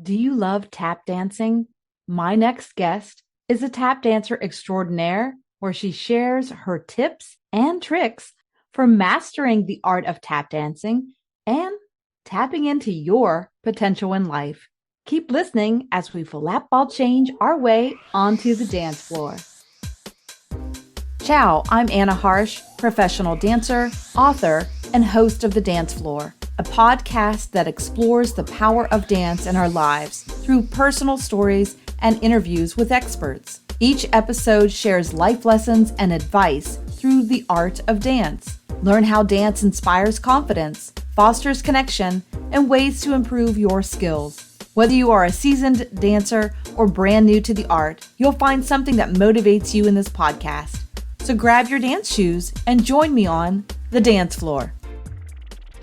Do you love tap dancing? My next guest is a tap dancer extraordinaire where she shares her tips and tricks for mastering the art of tap dancing and tapping into your potential in life. Keep listening as we flap ball change our way onto the dance floor. Ciao, I'm Anna Harsh, professional dancer, author, and host of The Dance Floor, a podcast that explores the power of dance in our lives through personal stories and interviews with experts. Each episode shares life lessons and advice through the art of dance. Learn how dance inspires confidence, fosters connection, and ways to improve your skills. Whether you are a seasoned dancer or brand new to the art, you'll find something that motivates you in this podcast. So grab your dance shoes and join me on the dance floor.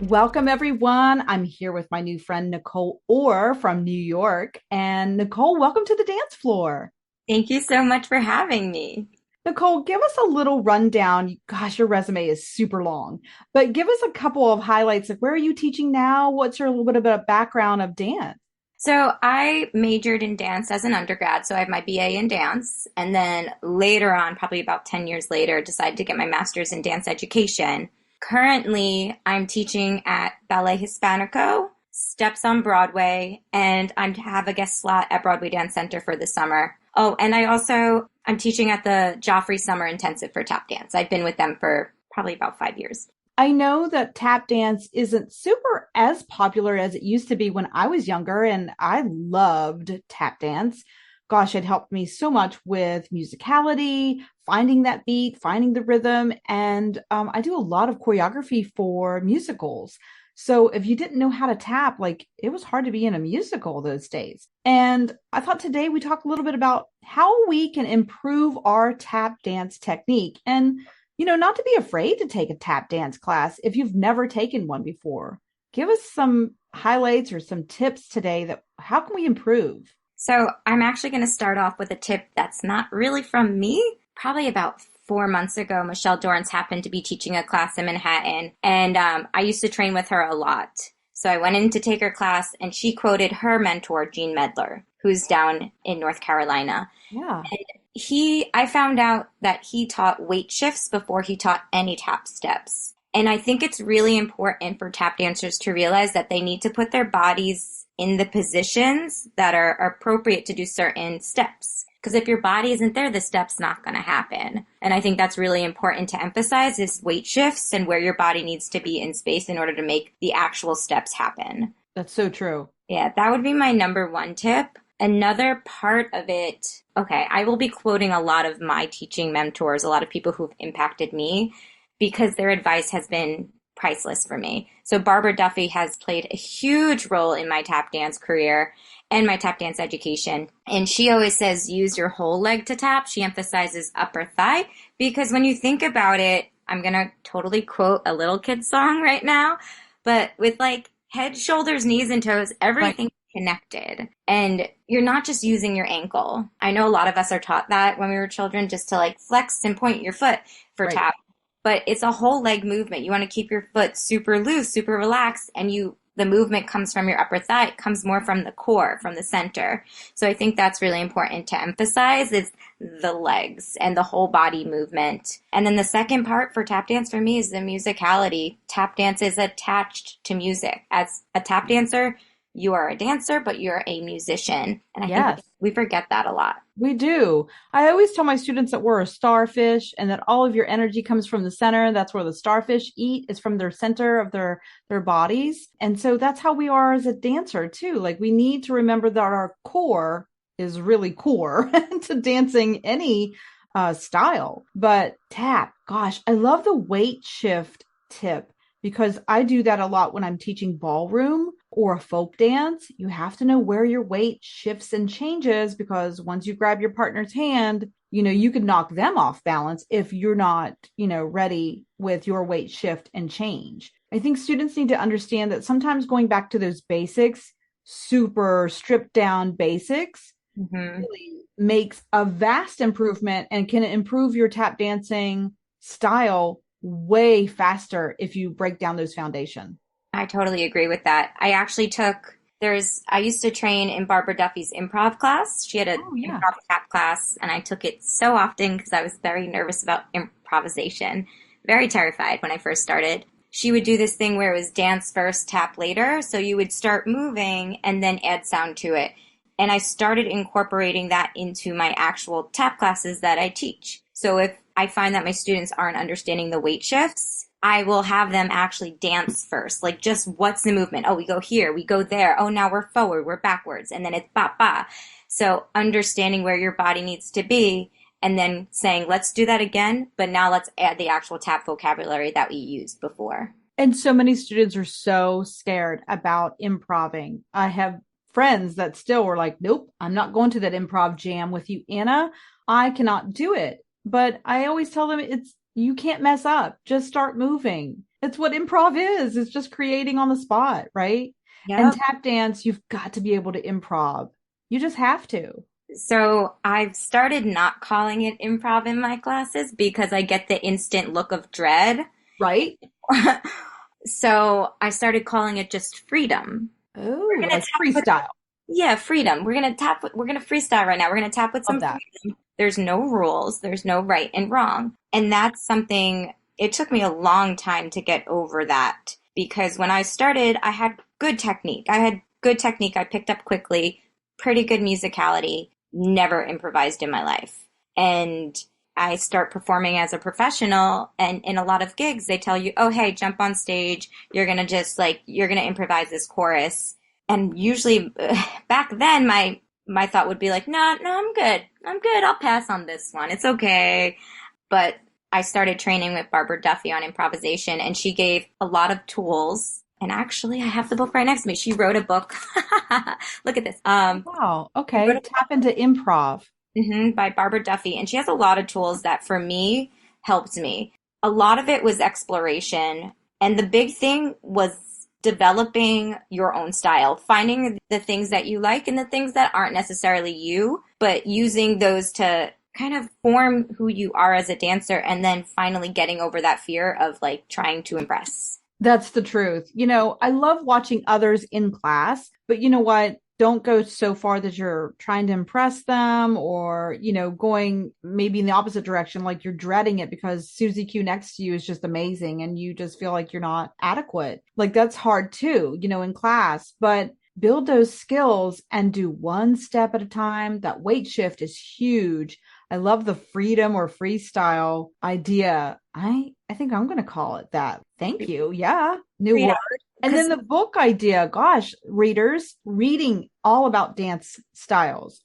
Welcome, everyone. I'm here with my new friend, Nicole Ohr from New York. And Nicole, welcome to the dance floor. Thank you so much for having me. Nicole, give us a little rundown. Gosh, your resume is super long, but give us a couple of highlights of where are you teaching now? What's your little bit of a background of dance? So I majored in dance as an undergrad, so I have my BA in dance. And then later on, probably about 10 years later, decided to get my master's in dance education. Currently, I'm teaching at Ballet Hispanico, Steps on Broadway, and I have a guest slot at Broadway Dance Center for the summer. Oh, and I'm teaching at the Joffrey Summer Intensive for tap dance. I've been with them for probably about 5 years. I know that tap dance isn't super as popular as it used to be when I was younger, and I loved tap dance. Gosh, it helped me so much with musicality, finding that beat, finding the rhythm, and I do a lot of choreography for musicals. So if you didn't know how to tap, like it was hard to be in a musical those days. And I thought today we talk a little bit about how we can improve our tap dance technique and not to be afraid to take a tap dance class if you've never taken one before. Give us some highlights or some tips today that how can we improve? So I'm actually going to start off with a tip that's not really from me. Probably about 4 months ago, Michelle Dorrance happened to be teaching a class in Manhattan, and I used to train with her a lot. So I went in to take her class, and she quoted her mentor, Gene Medler, who's down in North Carolina. Yeah. I found out that he taught weight shifts before he taught any tap steps. And I think it's really important for tap dancers to realize that they need to put their bodies in the positions that are appropriate to do certain steps. Because if your body isn't there, the step's not going to happen. And I think that's really important to emphasize is weight shifts and where your body needs to be in space in order to make the actual steps happen. That's so true. Yeah, that would be my number one tip. Another part of it, okay, I will be quoting a lot of my teaching mentors, a lot of people who've impacted me because their advice has been priceless for me. So Barbara Duffy has played a huge role in my tap dance career and my tap dance education. And she always says, use your whole leg to tap. She emphasizes upper thigh because when you think about it, I'm going to totally quote a little kid song right now, but with like head, shoulders, knees, and toes, everything connected. And you're not just using your ankle. I know a lot of us are taught that when we were children, just to like flex and point your foot for tap. But it's a whole leg movement. You want to keep your foot super loose, super relaxed, and the movement comes from your upper thigh. It comes more from the core, from the center. So I think that's really important to emphasize is the legs and the whole body movement. And then the second part for tap dance for me is the musicality. Tap dance is attached to music. As a tap dancer, you are a dancer, but you're a musician. And I think we forget that a lot. We do. I always tell my students that we're a starfish and that all of your energy comes from the center. That's where the starfish eat is from their center of their bodies. And so that's how we are as a dancer too. Like we need to remember that our core is really core to dancing any style. But tap, gosh, I love the weight shift tip because I do that a lot when I'm teaching ballroom or a folk dance. You have to know where your weight shifts and changes because once you grab your partner's hand, you could knock them off balance if you're not, ready with your weight shift and change. I think students need to understand that sometimes going back to those basics, super stripped down basics, really makes a vast improvement and can improve your tap dancing style way faster if you break down those foundations. I totally agree with that. I actually took I used to train in Barbara Duffy's improv class. She had an Oh, yeah. improv tap class, and I took it so often because I was very nervous about improvisation, very terrified when I first started. She would do this thing where it was dance first, tap later. So you would start moving and then add sound to it. And I started incorporating that into my actual tap classes that I teach. So if I find that my students aren't understanding the weight shifts, I will have them actually dance first. Like, just what's the movement? Oh, we go here, we go there. Oh, now we're forward, we're backwards. And then it's ba ba. So understanding where your body needs to be and then saying, let's do that again, but now let's add the actual tap vocabulary that we used before. And so many students are so scared about improving. I have friends that still were like, nope, I'm not going to that improv jam with you, Anna. I cannot do it. But I always tell them you can't mess up. Just start moving. It's what improv is. It's just creating on the spot, right? Yep. And tap dance, you've got to be able to improv. You just have to. So I've started not calling it improv in my classes because I get the instant look of dread. Right? So I started calling it just freedom. Oh, like freestyle. Yeah, freedom. We're gonna freestyle right now. We're gonna tap with some freedom. There's no rules. There's no right and wrong. And that's something, it took me a long time to get over that because when I started, I had good technique. I picked up quickly, pretty good musicality, never improvised in my life. And I start performing as a professional, and in a lot of gigs, they tell you, oh, hey, jump on stage. You're going to improvise this chorus. And usually back then, my thought would be like, no, I'm good. I'll pass on this one. It's okay. But I started training with Barbara Duffy on improvisation, and she gave a lot of tools. And actually, I have the book right next to me. She wrote a book. Look at this. Wow. Okay. Tap into improv. By Barbara Duffy. And she has a lot of tools that for me helped me. A lot of it was exploration. And the big thing was developing your own style, finding the things that you like and the things that aren't necessarily you, but using those to kind of form who you are as a dancer, and then finally getting over that fear of like trying to impress. That's the truth. I love watching others in class, but you know what? Don't go so far that you're trying to impress them or, going maybe in the opposite direction, like you're dreading it because Susie Q next to you is just amazing and you just feel like you're not adequate. Like that's hard too, in class, but build those skills and do one step at a time. That weight shift is huge. I love the freedom or freestyle idea. I think I'm going to call it that. Thank you. Yeah. New word. And then the book idea, gosh, readers reading all about dance styles.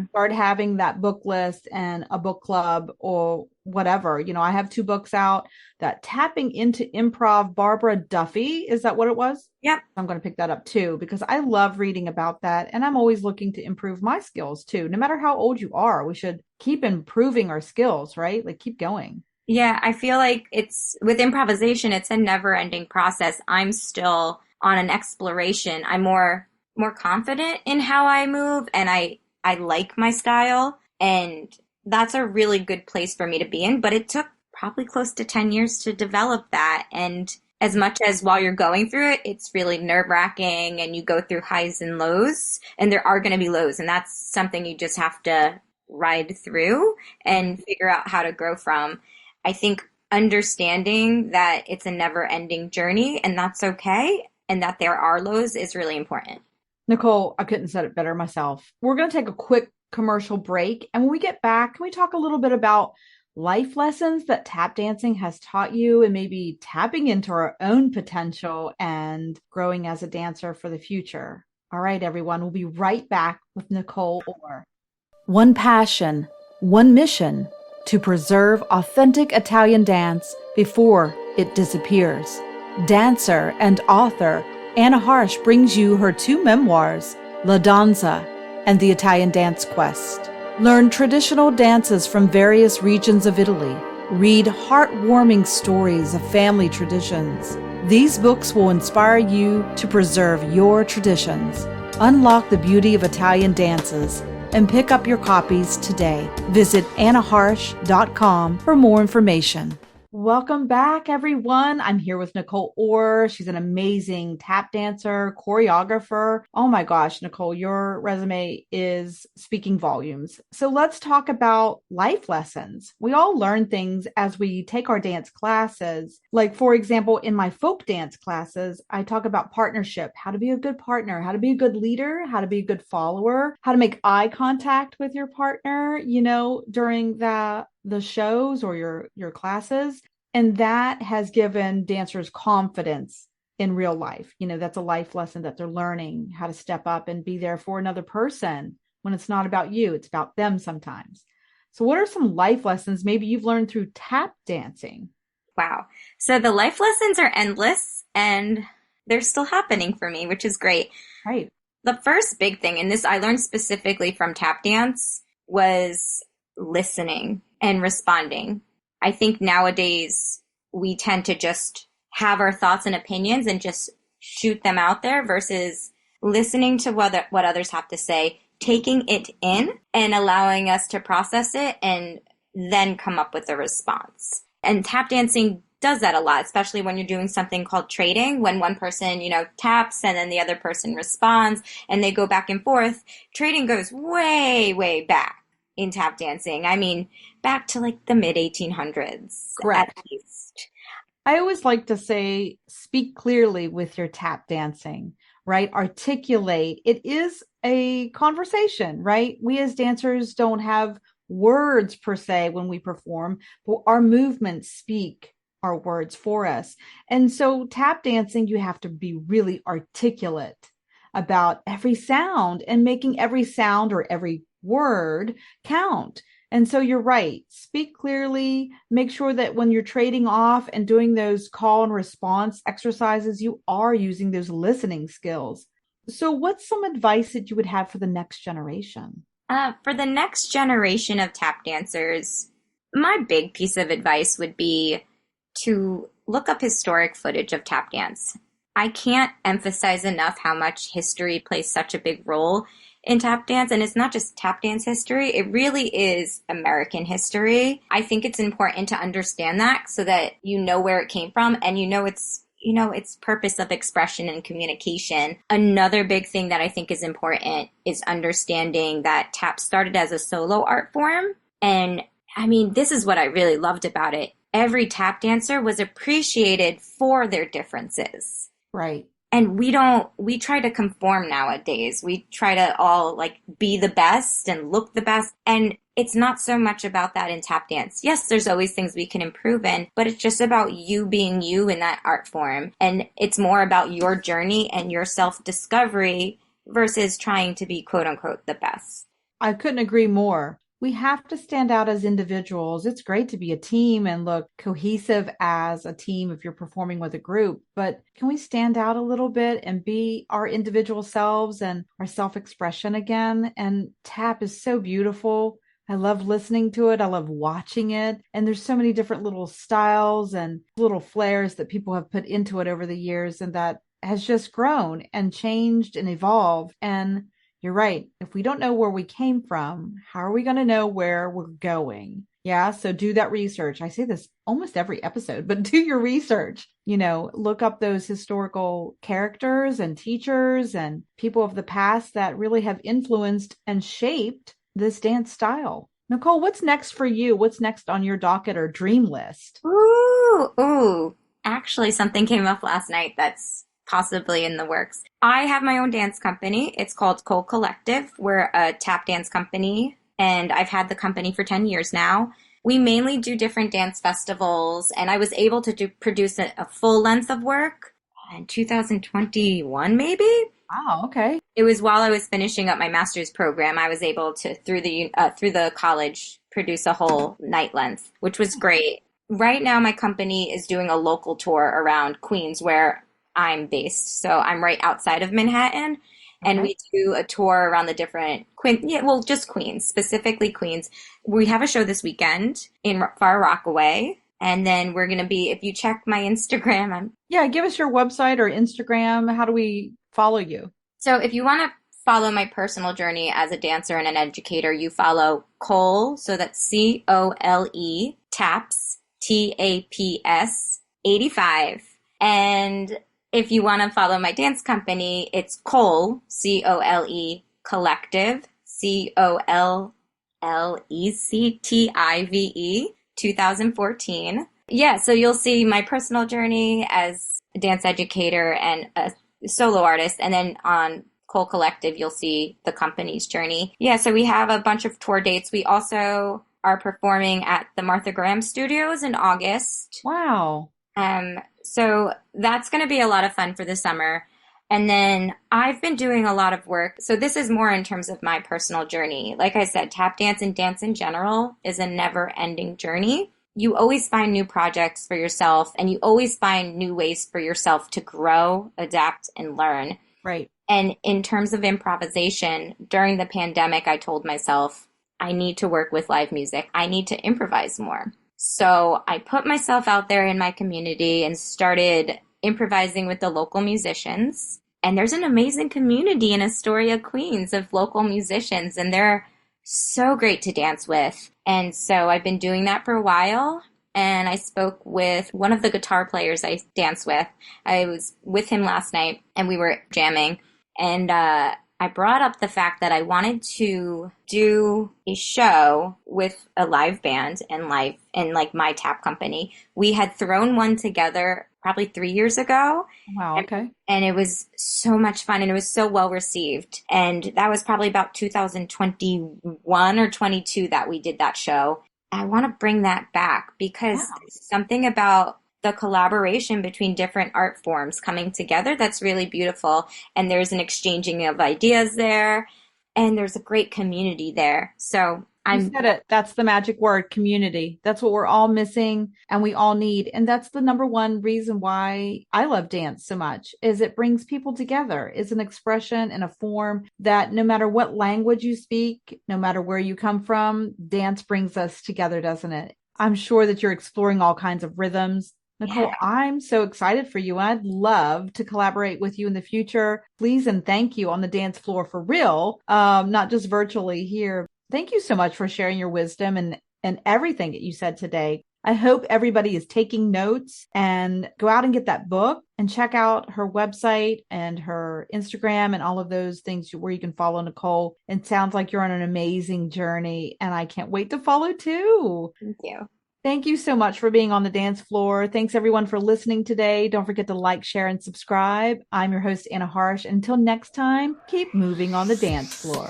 Start having that book list and a book club or whatever. I have 2 books out that tapping into improv. Barbara Duffy. Is that what it was? Yep. I'm going to pick that up too, because I love reading about that. And I'm always looking to improve my skills too. No matter how old you are, we should keep improving our skills, right? Like keep going. Yeah, I feel like with improvisation, it's a never-ending process. I'm still on an exploration. I'm more confident in how I move, and I like my style, and that's a really good place for me to be in. But it took probably close to 10 years to develop that. And as much as while you're going through it, it's really nerve-wracking, and you go through highs and lows, and there are going to be lows, and that's something you just have to ride through and figure out how to grow from. I think understanding that it's a never-ending journey and that's okay, and that there are lows is really important. Nicole, I couldn't have said it better myself. We're going to take a quick commercial break. And when we get back, can we talk a little bit about life lessons that tap dancing has taught you and maybe tapping into our own potential and growing as a dancer for the future? All right, everyone, we'll be right back with Nicole Ohr. One passion, one mission: to preserve authentic Italian dance before it disappears. Dancer and author Anna Harsh brings you her 2 memoirs, La Danza and The Italian Dance Quest. Learn traditional dances from various regions of Italy. Read heartwarming stories of family traditions. These books will inspire you to preserve your traditions, unlock the beauty of Italian dances, and pick up your copies today. Visit annaharsh.com for more information. Welcome back, everyone. I'm here with Nicole Ohr. She's an amazing tap dancer, choreographer. Oh my gosh, Nicole, your resume is speaking volumes. So let's talk about life lessons. We all learn things as we take our dance classes. Like, for example, in my folk dance classes, I talk about partnership, how to be a good partner, how to be a good leader, how to be a good follower, how to make eye contact with your partner, during the shows or your classes. And that has given dancers confidence in real life. That's a life lesson that they're learning how to step up and be there for another person when it's not about you, it's about them sometimes. So what are some life lessons maybe you've learned through tap dancing? Wow. So the life lessons are endless and they're still happening for me, which is great. Right. The first big thing, and this I learned specifically from tap dance, was listening and responding. I think nowadays we tend to just have our thoughts and opinions and just shoot them out there versus listening to what others have to say, taking it in and allowing us to process it and then come up with a response. And tap dancing does that a lot, especially when you're doing something called trading, when one person, taps and then the other person responds and they go back and forth. Trading goes way, way back in tap dancing. I mean, back to like the mid 1800s at Correct. least. I always like to say, speak clearly with your tap dancing, right? Articulate. It is a conversation, right? We as dancers don't have words per se when we perform, but our movements speak our words for us. And so tap dancing, you have to be really articulate about every sound and making every sound or every word count. And so you're right. Speak clearly. Make sure that when you're trading off and doing those call and response exercises, you are using those listening skills. So, what's some advice that you would have for the next generation? For the next generation of tap dancers, my big piece of advice would be to look up historic footage of tap dance. I can't emphasize enough how much history plays such a big role in tap dance. And it's not just tap dance history, it really is American history. I think it's important to understand that so that you know where it came from and its purpose of expression and communication. Another big thing that I think is important is understanding that tap started as a solo art form. And I mean, this is what I really loved about it. Every tap dancer was appreciated for their differences. Right. And we try to conform nowadays. We try to all like be the best and look the best. And it's not so much about that in tap dance. Yes, there's always things we can improve in, but it's just about you being you in that art form. And it's more about your journey and your self-discovery versus trying to be quote unquote the best. I couldn't agree more. We have to stand out as individuals. It's great to be a team and look cohesive as a team if you're performing with a group, but can we stand out a little bit and be our individual selves and our self-expression again? And tap is so beautiful. I love listening to it. I love watching it. And there's so many different little styles and little flares that people have put into it over the years, and that has just grown and changed and evolved. And you're right. If we don't know where we came from, how are we going to know where we're going? Yeah. So do that research. I say this almost every episode, but do your research. Look up those historical characters and teachers and people of the past that really have influenced and shaped this dance style. Nicole, what's next for you? What's next on your docket or dream list? Ooh. Actually, something came up last night that's possibly in the works. I have my own dance company. It's called Cole Collective. We're a tap dance company, and I've had the company for 10 years now. We mainly do different dance festivals, and I was able to produce a full length of work in 2021, maybe. Wow. Okay. It was while I was finishing up my master's program. I was able to, through the college, produce a whole night length, which was great. Right now, my company is doing a local tour around Queens, where I'm based. So I'm right outside of Manhattan. And Okay. we do a tour around the different just Queens, specifically Queens. We have a show this weekend in Far Rockaway. And then we're going to be, if you check my Instagram, Yeah. Give us your website or Instagram. How do we follow you? so if you want to follow my personal journey as a dancer and an educator, you follow Cole. So that's Cole, taps, TAPS 85. And if you want to follow my dance company, it's Cole, COLE Collective, COLLECTIVE 2014. Yeah, so you'll see my personal journey as a dance educator and a solo artist. And then on Cole Collective, you'll see the company's journey. Yeah, so we have a bunch of tour dates. We also are performing at the Martha Graham Studios in August. Wow. So that's going to be a lot of fun for the summer. And then I've been doing a lot of work. So this is more in terms of my personal journey. Like I said, tap dance and dance in general is a never-ending journey. You always find new projects for yourself, and you always find new ways for yourself to grow, adapt, and learn. Right. And in terms of improvisation, during the pandemic, I told myself, I need to work with live music. I need to improvise more. So I put myself out there in my community and started improvising with the local musicians. And there's an amazing community in Astoria, Queens of local musicians, and they're so great to dance with. And so I've been doing that for a while. And I spoke with one of the guitar players I dance with. I was with him last night and we were jamming. And I brought up the fact that I wanted to do a show with a live band and like my tap company. We had thrown one together probably 3 years ago. Wow, okay. And it was so much fun and it was so well received. And that was probably about 2021 or 22 that we did that show. I want to bring that back because there's something about the collaboration between different art forms coming together that's really beautiful. And there's an exchanging of ideas there. And there's a great community there. So You said it. That's the magic word, community. That's what we're all missing and we all need. And that's the number one reason why I love dance so much is it brings people together. It's an expression and a form that no matter what language you speak, no matter where you come from, dance brings us together, doesn't it? I'm sure that you're exploring all kinds of rhythms. Nicole, I'm so excited for you. I'd love to collaborate with you in the future. Please and thank you on the dance floor for real, not just virtually here. Thank you so much for sharing your wisdom and everything that you said today. I hope everybody is taking notes and go out and get that book and check out her website and her Instagram and all of those things where you can follow Nicole. It sounds like you're on an amazing journey and I can't wait to follow too. Thank you. Thank you so much for being on the dance floor. Thanks everyone for listening today. Don't forget to like, share, and subscribe. I'm your host, Anna Harsh. Until next time, keep moving on the dance floor.